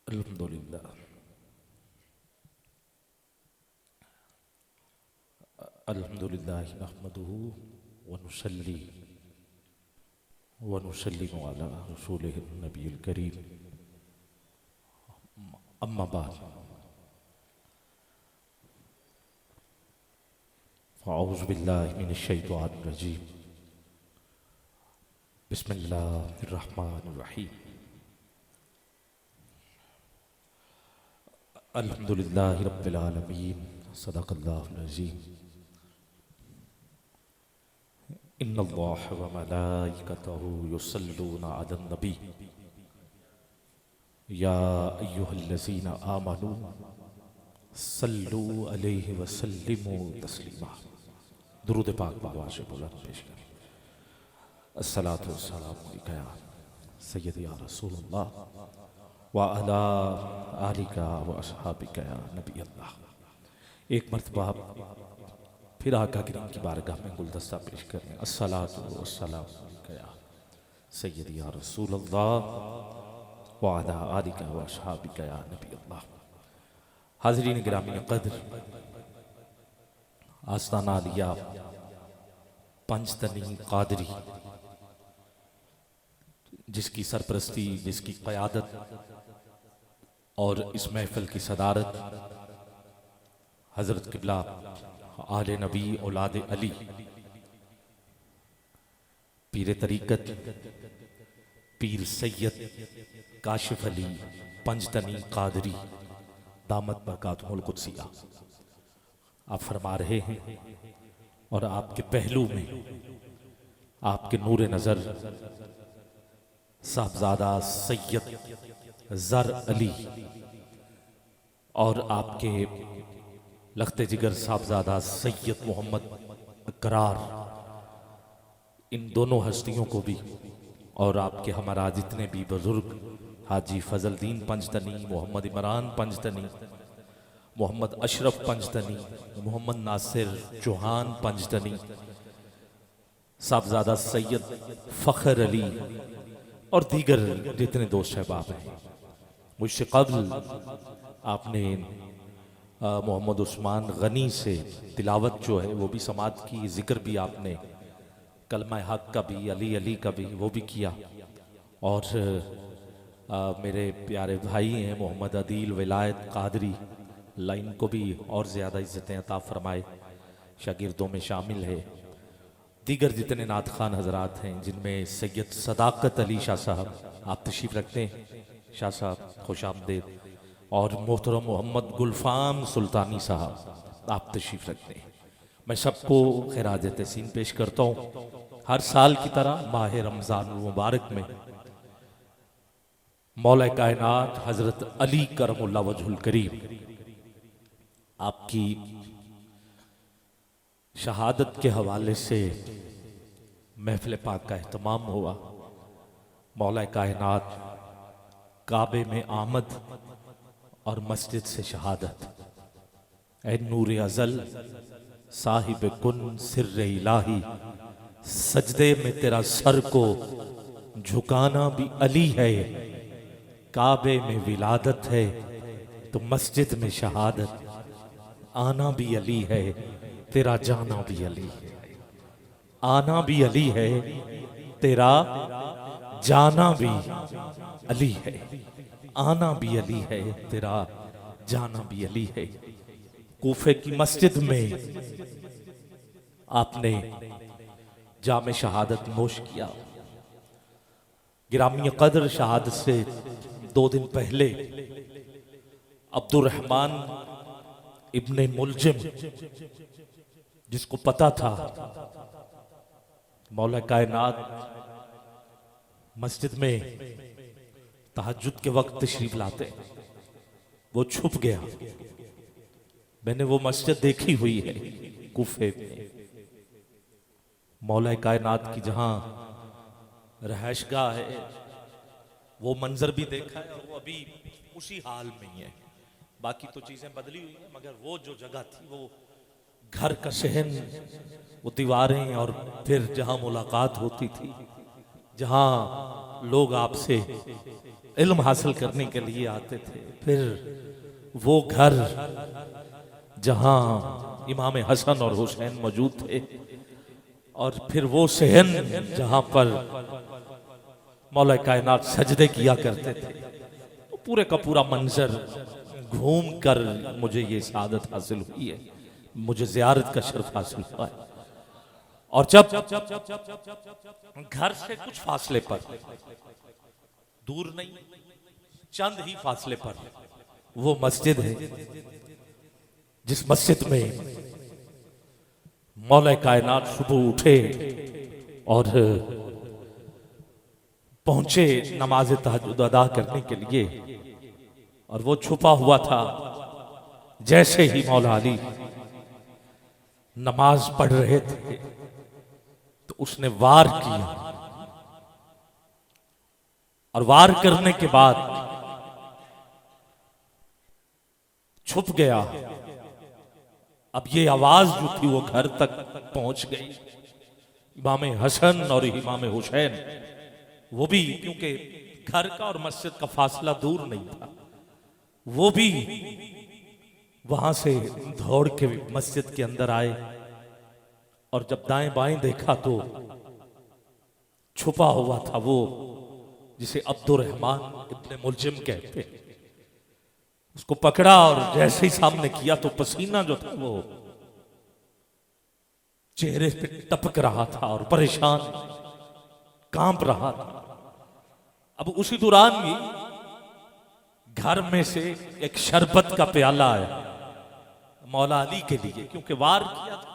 अल्हम्दुलिल्लाह अल्हम्दुलिल्लाह नहमदुहु व नुसल्ली व नुसल्लिमु अला रसूलिहि नबिय्यिल करीम अम्मा बाद फ़अऊज़ु बिल्लाहि मिनश शैतानिर रजीम बिस्मिल्लाहिर रहमानिर रहीम अल्हम्दुलिल्लाहि रब्बिल आलमीन सदक़ल्लाहुल अज़ीम इन्नल्लाह व मलाइकतहु युसल्लूना अलन नबी या अय्युहल्लज़ीना आमनू सल्लू अलैहि व सल्लिमू तस्लीमा। दुरूद पाक आवाज़ से बुलंद पेश करें। अस्सलातु वस्सलामु अलैका या सय्यदी या रसूलल्लाह व अला आलिका व अस्हाबिका या नबी अल्लाह। एक मर्तबा फिर आका करीम की बारगाह में गुलदस्ता पेश करें। अस्सलातु वस्सलामु अलैका या सय्यदी या रसूलल्लाह व अला आलिका व अस्हाबिका या नबी अल्लाह। हाज़रीन गिरामी क़द्र, आस्ताना लिया पंजतनी कादरी, जिसकी सरपरस्ती, जिसकी क़यादत और इस महफिल की सदारत हज़रत क़िबला आले नबी औलाद अली पीर तरीक़त पीर सैयद काशिफ अली पंजतनी कादरी दामत बरकातुहुल कुद्सिया आप फरमा रहे हैं। और आपके पहलू में आपके नूर नज़र साहबजादा सैयद ज़र अली और आपके लख्ते जिगर साहबजादा सैयद मोहम्मद करार, इन दोनों हस्तियों को भी और आपके हमारा जितने भी बुजुर्ग हाजी फजलदीन पंजतनी, मोहम्मद इमरान पंजतनी, मोहम्मद अशरफ पंजतनी, मोहम्मद नासिर चौहान पंजतनी, साहबजादा सैयद फ़ख्र अली और दीगर जितने दोस्त शहबाब हैं। मुझसे कब्ल आपने मोहम्मद उस्मान गनी से तिलावत जो है वो भी समात की, जिक्र भी आपने कलमा हक का भी, अली अली का भी वो भी किया। और मेरे प्यारे भाई हैं मोहम्मद अदील विलायत कादरी, लाइन को भी और ज़्यादा इज़्ज़तें अता फरमाए, शागिर्दों में शामिल है। दीगर जितने नात खान हजरात हैं जिनमें सैयद सदाकत अली शाह साहब आप तशरीफ़ रखते हैं, शाह साहब खुश आमदेद। और मोहतरम मोहम्मद गुलफाम सुल्तानी साहब आप तशरीफ़ रखते हैं। मैं सबको खिराज तहसीन पेश करता हूँ। हर साल की तरह माह रमज़ान मुबारक में मौला कायनात हज़रत अली करमुल्लाह वजहुल करीम आपकी शहादत के हवाले से महफिल पाक का एहतमाम हुआ। मौला कायनात काबे में आमद और मस्जिद से शहादत। ऐ नूर अज़ल साहिब कुन सिर्र इलाही, सजदे में तेरा सर को झुकाना भी अली है। काबे में विलादत है तो मस्जिद में शहादत, आना भी अली है तेरा जाना भी अली है। आना भी अली है तेरा जाना भी अली है। आना भी अली है तेरा जाना भी अली है। कूफे की मस्जिद में आपने जामे शहादत नोश किया। गिरामी कदर शहादत से 2 दिन पहले अब्दुर्रहमान इब्ने मुलजिम, जिसको पता था मौला कायनात मस्जिद में तहज्जुद के वक्त तशरीफ लाते, वो छुप गया। मैंने वो मस्जिद देखी हुई है कूफे में, मौला कायनात की जहां रहशगाह है, वो मंजर भी देखा है और वो अभी उसी हाल में ही है। बाकी तो चीजें बदली हुई हैं, मगर वो जो जगह थी, वो घर का सहन, वो दीवारें और फिर जहां मुलाकात होती थी, जहां लोग आपसे इल्म हासिल करने के लिए आते थे, फिर वो घर जहां इमाम हसन और हुसैन मौजूद थे, और फिर वो सहन जहां पर मौला कायनात सजदे किया करते थे, तो पूरे का पूरा मंजर घूम कर मुझे ये सादत हासिल हुई है, मुझे ज़ियारत का शर्फ हासिल हुआ है। और जब घर से कुछ फासले पर, दूर नहीं, चंद ही फासले पर वो मस्जिद है, जिस मस्जिद में मौला कायनात सुबह उठे और पहुंचे नमाज तहज्जुद अदा करने के लिए, और वो छुपा हुआ था। जैसे ही मौला अली नमाज पढ़ रहे थे तो उसने वार किया, और वार करने के बाद छुप गया। अब ये आवाज जो थी वो घर तक पहुंच गई। इमाम हसन और इमाम हुसैन, वो भी, क्योंकि घर का और मस्जिद का फासला दूर नहीं था, वो भी वहां से दौड़ के मस्जिद के अंदर आए, और जब दाएं बाएं देखा तो छुपा हुआ था वो जिसे अब्दुर्रहमान इब्ने मुलजिम कहते, उसको पकड़ा, और जैसे ही सामने किया तो पसीना जो था वो चेहरे पे टपक रहा था और परेशान कांप रहा था। अब उसी दौरान ही घर में से एक शरबत का प्याला आया मौला अली के लिए, क्योंकि वार किया था।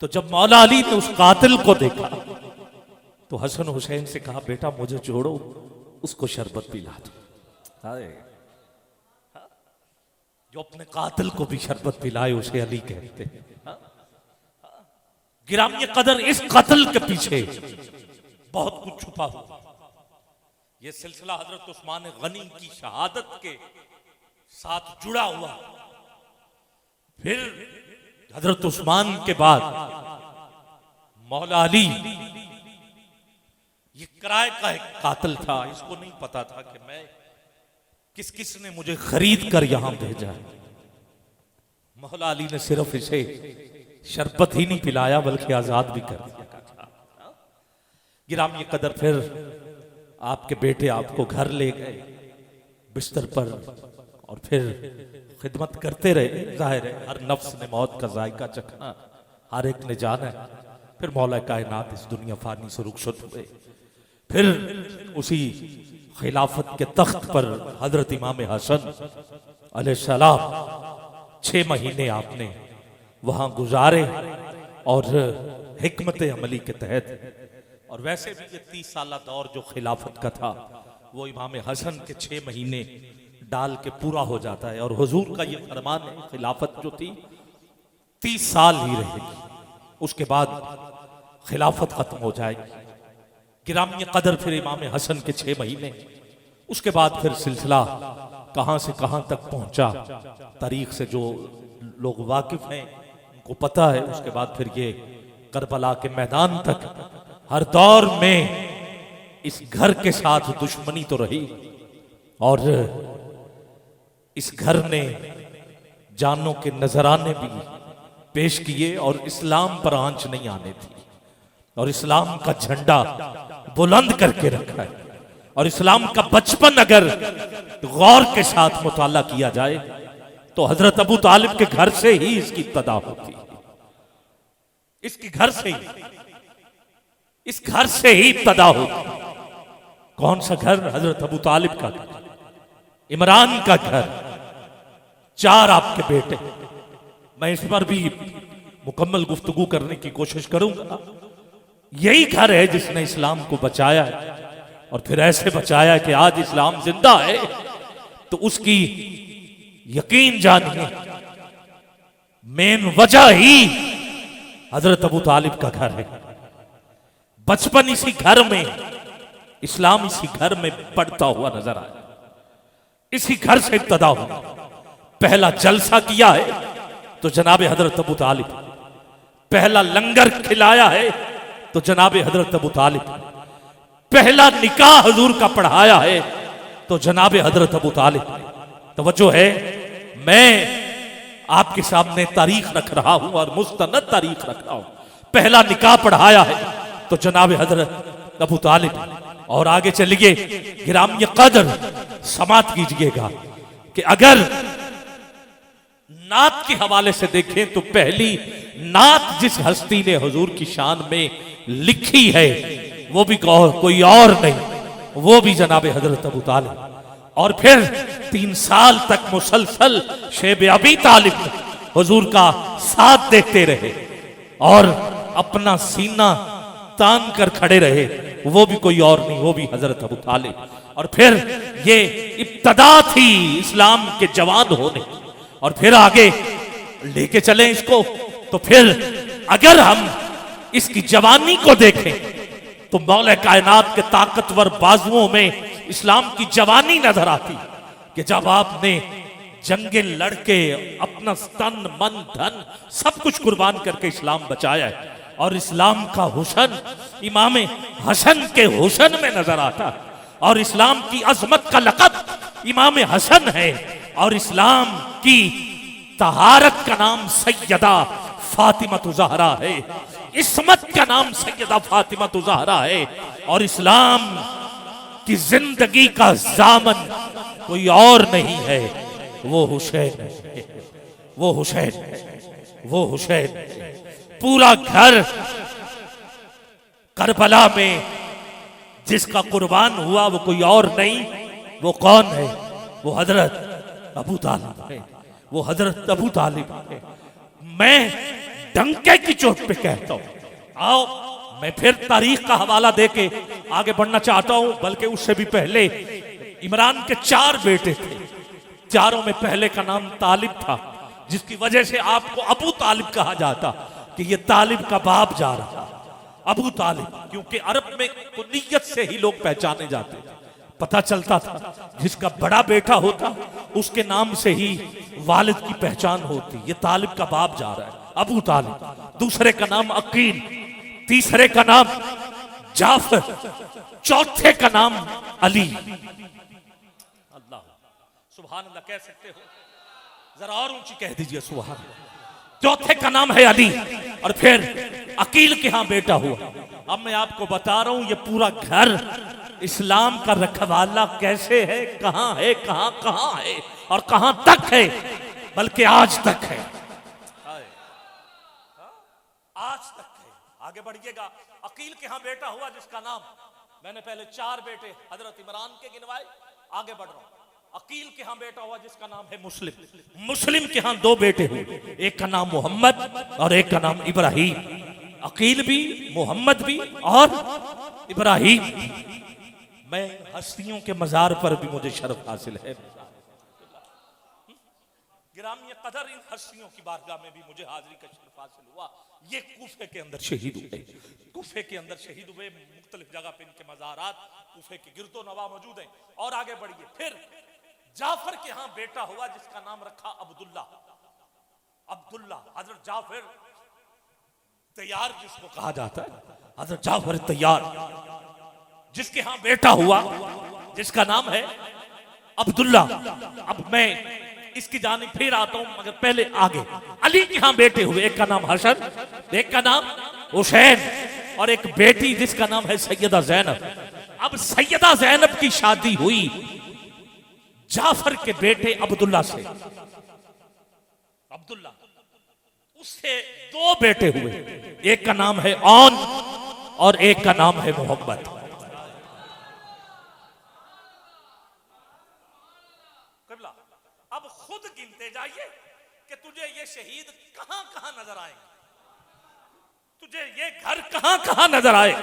तो जब मौला अली ने उस कातिल को देखा तो हसन हुसैन से कहा, बेटा मुझे छोड़ो, उसको शरबत पिला दो। जो अपने कातिल को भी शरबत पिलाए उसे अली कहते हैं। गिरामी कदर, इस कत्ल के पीछे बहुत कुछ छुपा हुआ। यह सिलसिला हजरत उस्मान गनी की शहादत के साथ जुड़ा हुआ। फिर हजरत उस्मान के बाद मौला अली ये किराए का एक कातिल था, इसको नहीं पता था कि मैं किस ने मुझे खरीद कर यहां भेजा। मौला अली ने सिर्फ इसे शरबत ही नहीं पिलाया बल्कि आजाद भी कर दिया। गिरामी कदर, फिर आपके बेटे आपको घर ले गए बिस्तर पर, और फिर खिदमत करते रहे। जाहिर है हर नफ्स ने मौत का जायका चखना, हर एक ने जाना है। फिर मौला कायनात इस दुनिया फानी से रुखसत हुए। फिर उसी खिलाफत के तख्त पर हजरत इमाम हसन अलैहिस्सलाम 6 महीने आपने वहां गुजारे, और हिकमत अमली के तहत। और वैसे भी ये 30 साल दौर जो खिलाफत का था वो इमाम हसन के 6 महीने डाल के पूरा हो जाता है। और हुजूर का ये फरमान है, खिलाफत जो थी 30 साल ही रहेगी, उसके बाद खिलाफत खत्म हो जाएगी। गिरामी कदर, फिर इमाम हसन के 6 महीने, उसके बाद फिर सिलसिला कहां से कहां तक पहुंचा, तारीख से जो लोग वाकिफ हैं उनको पता है। उसके बाद फिर ये करबला के मैदान तक हर दौर में इस घर के साथ दुश्मनी तो रही, और इस घर ने जानों के नजराने भी पेश किए, और इस्लाम पर आंच नहीं आने थी, और इस्लाम का झंडा बुलंद करके रखा है। और इस्लाम का बचपन अगर गौर के साथ मुताला किया जाए तो हजरत अबू तालिब के घर से ही इसकी इब्तिदा होती है। इसके घर से ही, इस घर से ही इब्तिदा होती। कौन सा घर? हजरत अबू तालिब का घर, इमरान का घर, 4 आपके बेटे। मैं इस पर भी मुकम्मल गुफ्तगू करने की कोशिश करूंगा। यही घर है जिसने इस्लाम को बचाया है, और फिर ऐसे बचाया कि आज इस्लाम जिंदा है। तो उसकी यकीन जानिए मेन वजह ही हजरत अबू तालिब का घर है। बचपन इसी घर में, इस्लाम इसी घर में पढ़ता हुआ नजर आया, इसी घर से इब्तिदा हुआ। पहला जलसा किया है तो जनाबे हजरत अबू तालिब, पहला लंगर खिलाया है तो जनाबे हजरत अबू तालिब, पहला निकाह हुजूर का पढ़ाया है तो जनाब हजरत अबू तालिब। तवज्जो है, मैं आपके सामने तारीख रख रहा हूं और मुस्तनद तारीख रख रहा हूं। पहला निकाह पढ़ाया है तो जनाब हजरत अबू तालिब। और आगे चलिए, गिरामी कदर समात कीजिएगा कि अगर नात के हवाले से देखें तो पहली नात जिस हस्ती ने हुजूर की शान में लिखी है वो भी कोई और नहीं, वो भी जनाब हजरत अबू तालिब। और फिर 3 साल तक मुसलसल शेब अबी तालिब हुजूर का साथ देते रहे और अपना सीना तान कर खड़े रहे, वो भी कोई और नहीं, वो भी हजरत अबू तालिब। और फिर ये इब्तदा थी इस्लाम के जवान होने। और फिर आगे लेके चले इसको, तो फिर अगर हम इसकी जवानी को देखें तो मौला कायनात के ताकतवर बाजुओं में इस्लाम की जवानी नजर आती कि जब आपने जंगे लड़के अपना तन मन धन सब कुछ कुर्बान करके इस्लाम बचाया है। और इस्लाम का हुसन इमाम हसन के हुसन में नजर आता। और इस्लाम की अजमत का लक़ब इमाम हसन है। और इस्लाम की तहारत का नाम सैयदा फातिमा ज़हरा है। इस्मत का नाम सैयदा फातिमा ज़हरा है। और इस्लाम की जिंदगी का जामन कोई और नहीं है, वो हुसैन है, वो हुसैन है, वो हुसैन है। पूरा घर करबला में जिसका कुर्बान हुआ वो कोई और नहीं, वो कौन है? वो हजरत अबू तालिब है, वो हजरत अबू तालिब है। मैं डंके की चोट पे कहता हूं। आओ मैं फिर तारीख का हवाला देके आगे बढ़ना चाहता हूं, बल्कि उससे भी पहले इमरान के 4 बेटे थे। चारों में पहले का नाम तालिब था, जिसकी वजह से आपको अबू तालिब कहा जाता कि ये तालिब का बाप जा रहा, अबू तालिब। क्योंकि अरब में कुनियत से ही लोग पहचाने जाते थे। पता चलता था जिसका बड़ा बेटा होता उसके नाम से ही वालिद की पहचान होती। ये तालिब का बाप जा रहा है, अबू तालिब। दूसरे का नाम अकील, तीसरे का नाम जाफर, चौथे का नाम अली। अल्लाह सुभान अल्लाह कह सकते हो? जरा और ऊंची कह दीजिए सुभान अल्लाह। चौथे का नाम है अली। और फिर अकील के यहां बेटा हुआ। अब मैं आपको बता रहा हूं ये पूरा घर इस्लाम का रखवाला कैसे है, कहां है, कहां है और कहां तक है, बल्कि आज तक है, आज तक है। आगे बढ़िएगा। अकील के यहां बेटा हुआ जिसका नाम, मैंने पहले 4 बेटे हजरत इमरान के गिनवाए, आगे बढ़ रहा हूं। अकील के यहां बेटा हुआ जिसका नाम है मुस्लिम। मुस्लिम के यहां 2 बेटे हुए, एक का नाम मोहम्मद और एक का नाम इब्राहिम। अकील भी, मोहम्मद भी और इब्राहिम। मैं हस्तियों के मजार पर भी मुझे शर्फ हासिल है। गिरामी कदर इन हस्तियों की बारगाह में भी मुझे हाजिरी का शर्फ हासिल हुआ। ये कूफे के अंदर शहीद हुए, कूफे के अंदर शहीद हुए। मुख्तलिफ जगह पे इनके मजारात कूफे के गिरदो नवा मौजूद हैं। और आगे बढ़िए। फिर जाफर के यहां बेटा हुआ जिसका नाम रखा अब्दुल्ला। अब्दुल्ला हजरत जाफर तैयार जिसको कहा जाता है, हजरत जाफर तैयार, जिसके यहां बेटा हुआ जिसका नाम है अब्दुल्ला। अब मैं इसकी जानिब फिर आता हूं, मगर पहले आगे अली के यहां बेटे हुए, एक का नाम हसन, एक का नाम हुसैन और एक बेटी जिसका नाम है सैयदा ज़ैनब। अब सैयदा ज़ैनब की शादी हुई जाफर के बेटे अब्दुल्ला से। अब्दुल्ला, उससे 2 बेटे हुए, एक का नाम है औन और एक का नाम है मोहम्मद। अब खुद गिनते जाइए कि तुझे ये शहीद कहां कहां नजर आएंगे, तुझे ये घर कहां कहां नजर आए।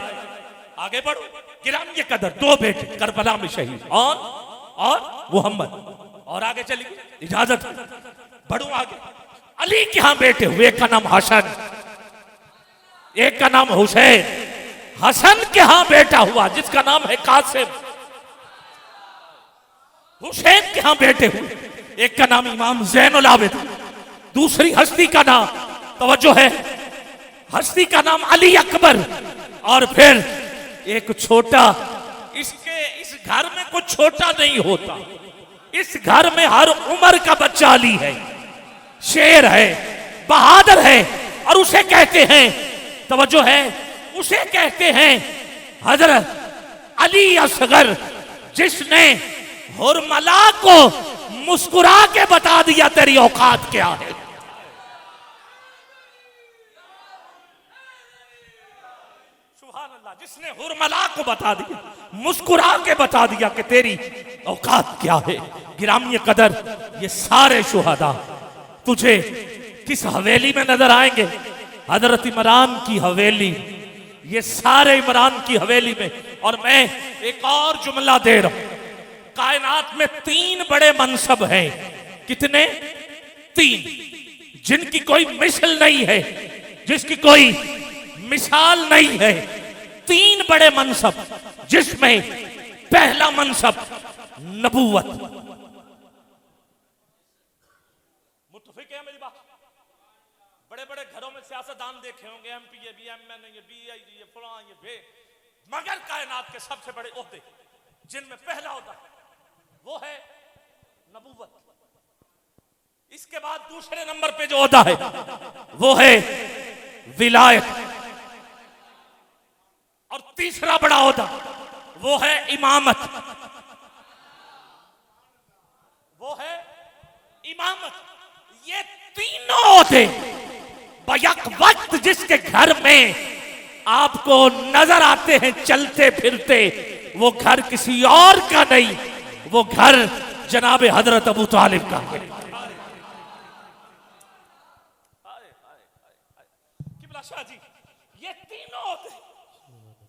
आगे बढ़ो। गिरामी कदर 2 बेटे करबला में शहीद, और मोहम्मद। और आगे चलिए, इजाजत बढ़ो आगे। अली के यहां बेटे हुए, एक का नाम हसन, एक का नाम हुसैन। हसन के यहां बेटा हुआ जिसका नाम है कासिम। हुसैन के यहां बेटे हुए, एक का नाम इमाम ज़ैनुल आबिदीन। दूसरी हस्ती का नाम, तवज्जो है, हस्ती का नाम अली अकबर। और फिर एक छोटा घर में कुछ छोटा नहीं होता, इस घर में हर उम्र का बच्चा अली है, शेर है, बहादुर है। और उसे कहते हैं, तवज्जो है, उसे कहते हैं हजरत अली असगर, जिसने हुरमला को मुस्कुरा के बता दिया तेरी औकात क्या है। सुभान अल्लाह, जिसने हुरमला को बता दिया, मुस्कुरा के बता दिया कि तेरी औकात क्या है। गिरामी कदर, ये सारे शुहदा तुझे किस हवेली में नजर आएंगे? हजरत इमरान की हवेली, ये सारे इमरान की हवेली में। और मैं एक और जुमला दे रहा हूं, कायनात में 3 बड़े मनसब हैं। कितने? 3, जिनकी कोई मिसाल नहीं है, जिसकी कोई मिसाल नहीं है। 3 बड़े मनसब, जिसमें पहला मनसब नबूवत। मुत्तफिक है मेरी बात? बड़े बड़े घरों में सियासतदान देखे होंगे, MP ये भी, MN ये भी, ये फलां ये वे, मगर कायनात के सबसे बड़े ओहदे जिनमें पहला होता है वो है नबूवत। इसके बाद दूसरे नंबर पे जो ओहदा है वो है विलायत, और तीसरा बड़ा ओहदा वो है इमामत, वो है इमामत। ये तीनों ओहदे बयक वक्त जिसके घर में आपको नजर आते हैं चलते फिरते, वो घर किसी और का नहीं, वो घर जनाब हजरत अबू तालिब का है। किबला शाह जी, ये तीनों होते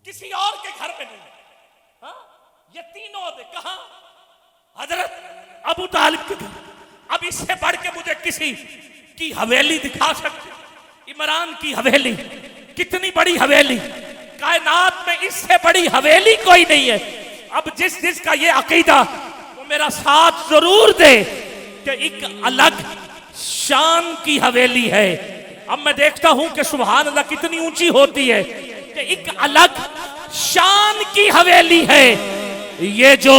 किसी और के घर में नहीं। हाँ, ये तीनों होते कहां? हजरत अबू तालिब के घर। अब इससे बढ़ के मुझे किसी की हवेली दिखा सकते? इमरान की हवेली, कितनी बड़ी हवेली, कायनात में इससे बड़ी हवेली कोई नहीं है। अब जिसका ये अकीदा, वो मेरा साथ जरूर दे कि एक अलग शान की हवेली है। अब मैं देखता हूं कि सुभान अल्लाह कितनी ऊंची होती है, कि एक अलग शान की हवेली है। ये जो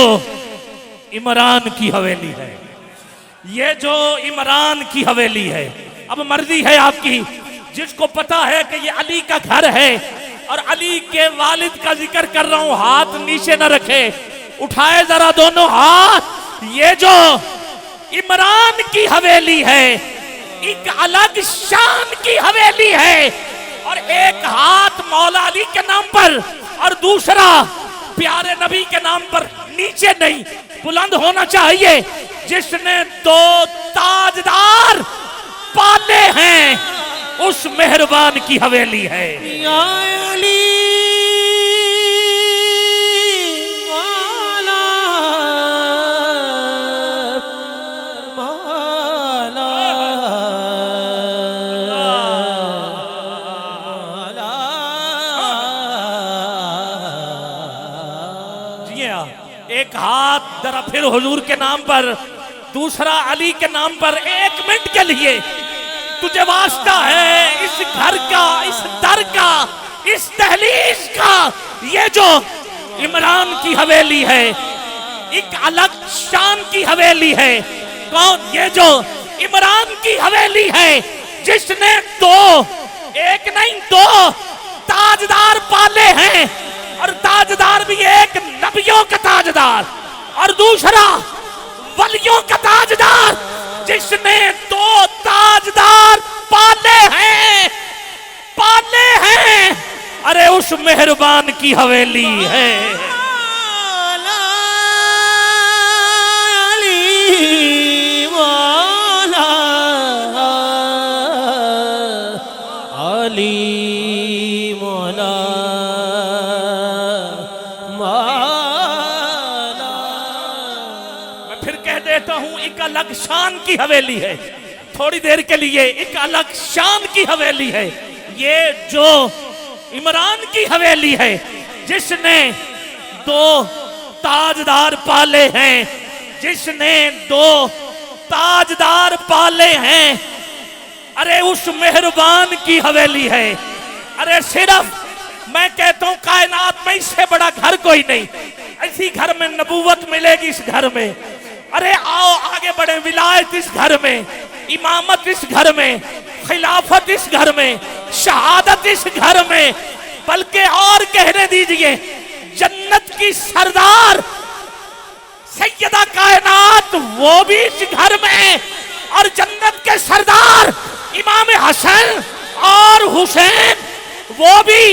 इमरान की हवेली है, ये जो इमरान की हवेली है। अब मर्जी है आपकी, जिसको पता है कि ये अली का घर है, और अली के वालिद का जिक्र कर रहा हूं, हाथ नीचे न रखे, उठाए जरा दोनों हाथ। ये जो इमरान की हवेली है, एक अलग शान की हवेली है, और एक हाथ मौला अली के नाम पर और दूसरा प्यारे नबी के नाम पर नीचे नहीं, बुलंद होना चाहिए। जिसने 2 ताजदार पाले हैं, उस मेहरबान की हवेली है। या अली मौला मौला जी हाँ, एक हाथ जरा फिर हुजूर के नाम पर, दूसरा अली के नाम पर। 1 मिनट के लिए तुझे वास्ता है इस घर का, इस दर का, इस दहलीज का। ये जो इमरान की हवेली है, एक अलग शान की हवेली है। कौन? ये जो इमरान की हवेली है, जिसने 2, 1 नहीं 2 ताजदार पाले हैं, और ताजदार भी एक नबियों का ताजदार और दूसरा वलियों का ताजदार। जिसने 2 ताजदार पाले हैं, पाले हैं, अरे उस मेहरबान की हवेली है। अली मौला अली मौला मौला। मैं फिर कह देता हूं, एक अलग शान की हवेली है। थोड़ी देर के लिए एक अलग शान की हवेली है। ये जो इमरान की हवेली है, जिसने 2 ताजदार पाले हैं, जिसने 2 ताजदार पाले हैं, अरे उस मेहरबान की हवेली है। अरे सिर्फ मैं कहता हूं कायनात में इससे बड़ा घर कोई नहीं, ऐसी घर में नबूवत मिलेगी इस घर में। अरे आओ आगे बढ़े, विलायत इस घर में, इमामत इस घर में, खिलाफत इस घर में, शहादत इस घर में, बल्कि और कहने दीजिए जन्नत की सरदार सैयदा कायनात वो भी इस घर में, और जन्नत के सरदार इमाम हसन और हुसैन वो भी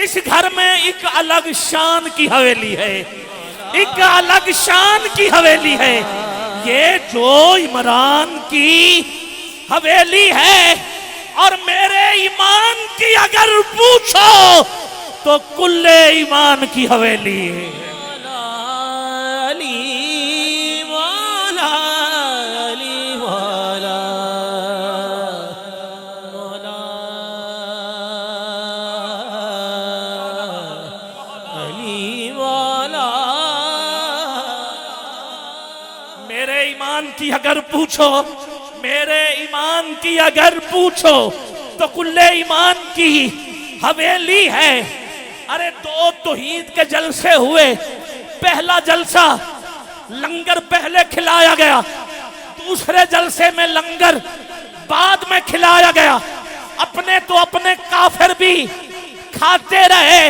इस घर में। एक अलग शान की हवेली है, एक अलग शान की हवेली है। ये जो इमरान की हवेली है, और मेरे ईमान की अगर पूछो तो कुल्ले ईमान की हवेली है। मेरे ईमान की अगर पूछो, मेरे ईमान की अगर पूछो तो कुल्ले ईमान की हवेली है। अरे दो तौहीद के जलसे हुए, पहला जलसा लंगर पहले खिलाया गया, दूसरे जलसे में लंगर बाद में खिलाया गया। अपने तो अपने काफिर भी खाते रहे,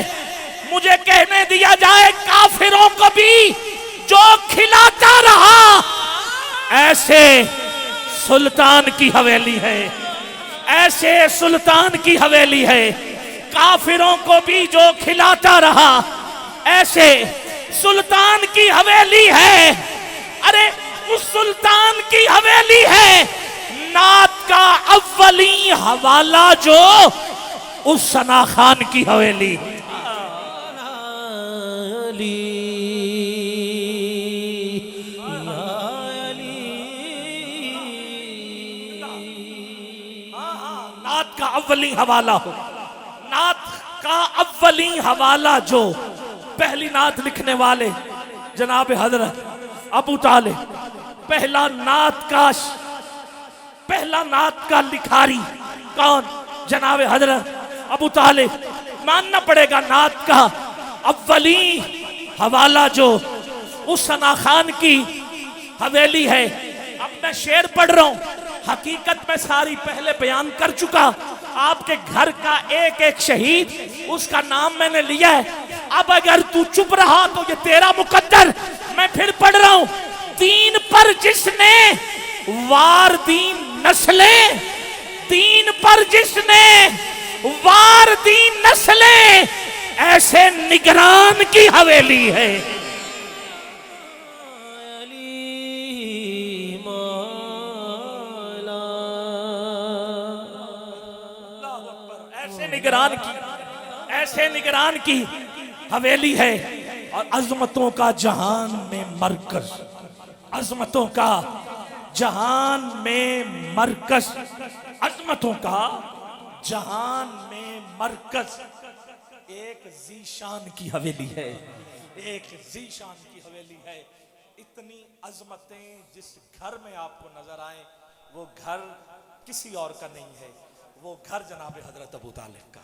मुझे कहने दिया जाए काफिरों को भी जो खिलाता रहा। ऐसे सुल्तान की हवेली है, ऐसे सुल्तान की हवेली है। काफिरों को भी जो खिलाता रहा, ऐसे सुल्तान की हवेली है। अरे उस सुल्तान की हवेली है नात का अव्वली हवाला जो उस सना खान की हवेली। नात का अव्वली हवाला हो, नात का अव्वली हवाला जो पहली नात लिखने वाले जनाब हजरत अबू तालिब, पहला नात का लिखारी कौन? जनाब हजरत अबू तालिब। मानना पड़ेगा नात का अव्वली हवाला जो उस सना खान की हवेली है। अब मैं शेर पढ़ रहा हूं, हकीकत में सारी पहले बयान कर चुका। आपके घर का एक एक शहीद उसका नाम मैंने लिया है। अब अगर तू चुप रहा तो ये तेरा मुकद्दर। मैं फिर पढ़ रहा हूं, दीन पर जिसने वार दीन नस्लें, दीन पर जिसने वार दीन नस्लें, ऐसे निगरान की हवेली है। ऐसे निगरान की हवेली है। और अजमतों का जहान में मरकज, अजमतों का जहान में मरकज, अजमतों का जहान में मरकज। एक जीशान की हवेली है, एक जीशान की हवेली है। इतनी अजमतें जिस घर में आपको नजर आए वो घर किसी और का नहीं है, वो घर जनाब हजरत अबू तालिब का।